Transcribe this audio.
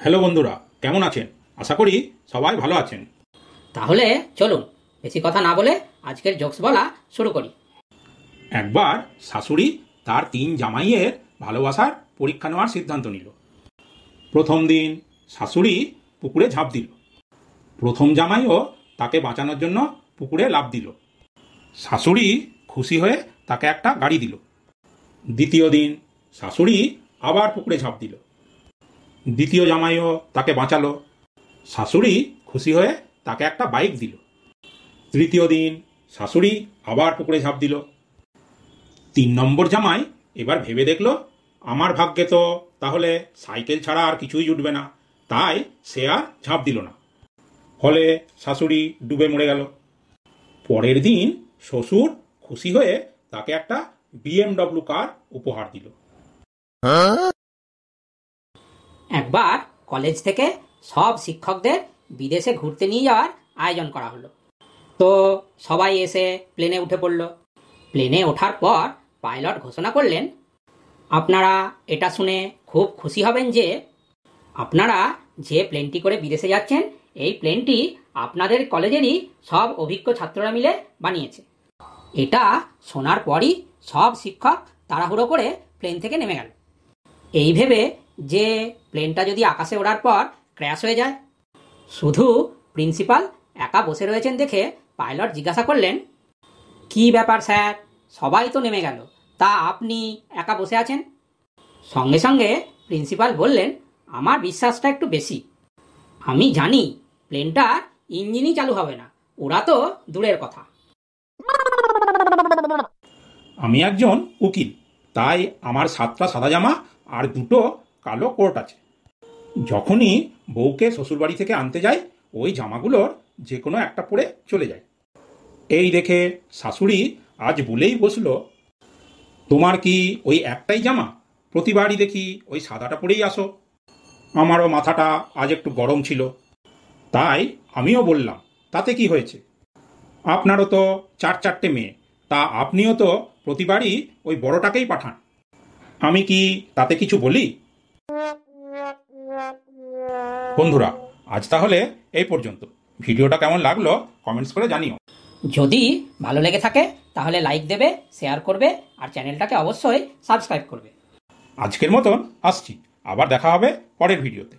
Hello বন্ধুরা, কেমন আছেন? আশা করি সবাই ভালো আছেন। তাহলে চলুন বেশি কথা না বলে আজকের জোকস বলা শুরু করি। একবার শাশুড়ি তার 3 জামাইয়ের ভালোবাসার পরীক্ষা নেওয়ার সিদ্ধান্ত নিল। প্রথম দিন শাশুড়ি পুকুরে ঝাঁপ দিল। প্রথম জামাইও তাকে বাঁচানোর জন্য পুকুরে লাফ দিল। শাশুড়ি খুশি হয়ে তাকে একটা গাড়ি দিল। দ্বিতীয় দিন শাশুড়ি আবার পুকুরে ঝাঁপ দিল। দ্বিতীয় জামাইও তাকে বাঁচালো। শাশুড়ি খুশি হয়ে তাকে একটা বাইক দিল। তৃতীয় দিন শাশুড়ি আবার পুকুরে ঝাঁপ দিল। 3 নম্বর জামাই এবার ভেবে দেখল, আমার ভাগ্যে তো তাহলে সাইকেল ছাড়া আর কিছুই জুটবে না, তাই সে আর ঝাঁপ দিল না। ফলে শাশুড়ি ডুবে মরে গেল। পরের দিন শ্বশুর খুশি হয়ে তাকে একটা BMW কার উপহার দিল। একবার কলেজ থেকে সব শিক্ষকদের বিদেশে ঘুরতে নিয়ে যাওয়ার আয়োজন করা হলো। তো সবাই এসে প্লেনে উঠে পড়ল। প্লেনে ওঠার পর পাইলট ঘোষণা করলেন, আপনারা এটা শুনে খুব খুশি হবেন যে আপনারা যে প্লেনটি করে বিদেশে যাচ্ছেন, এই প্লেনটি আপনাদের কলেজেরই সব অভিজ্ঞ ছাত্ররা মিলে বানিয়েছে। এটা শোনার পরই সব শিক্ষক তাড়াহুড়ো করে প্লেন থেকে নেমে গেল, এই ভেবে যে প্লেনটা যদি আকাশে ওড়ার পর ক্র্যাশ হয়ে যায়। শুধু প্রিন্সিপাল একা বসে রয়েছেন দেখে পাইলট জিজ্ঞাসা করলেন, কি ব্যাপার স্যার, সবাই তো নেমে গেল, তা আপনি একা বসে আছেন? সঙ্গে সঙ্গে প্রিন্সিপাল বললেন, আমার বিশ্বাসটা একটু বেশি। আমি জানি প্লেনটার ইঞ্জিনই চালু হবে না, ওরা তো দূরের কথা। আমি একজন উকিল, তাই আমার 7টা সাদা জামা আর 2টো কালো কোট আছে। যখনই বউকে শ্বশুরবাড়ি থেকে আনতে যাই, ওই জামাগুলোর যে কোনো একটা পরে চলে যায়। এই দেখে শাশুড়ি আজ বলেই বসলো, তোমার কি ওই একটাই জামা? প্রতিবারই দেখি ওই সাদাটা পরেই আসো। আমারও মাথাটা আজ একটু গরম ছিল, তাই আমিও বললাম, তাতে কি হয়েছে? আপনারও তো 4 মেয়ে, তা আপনিও তো প্রতিবারই ওই বড়টাকেই পাঠান। আমি কি তাতে কিছু বলি? বন্ধুরা, আজ তাহলে এই পর্যন্ত। ভিডিওটা কেমন লাগলো কমেন্টস করে জানিও। যদি ভালো লেগে থাকে তাহলে লাইক দেবে, শেয়ার করবে আর চ্যানেলটাকে অবশ্যই সাবস্ক্রাইব করবে। আজকের মতন আসছি, আবার দেখা হবে পরের ভিডিওতে।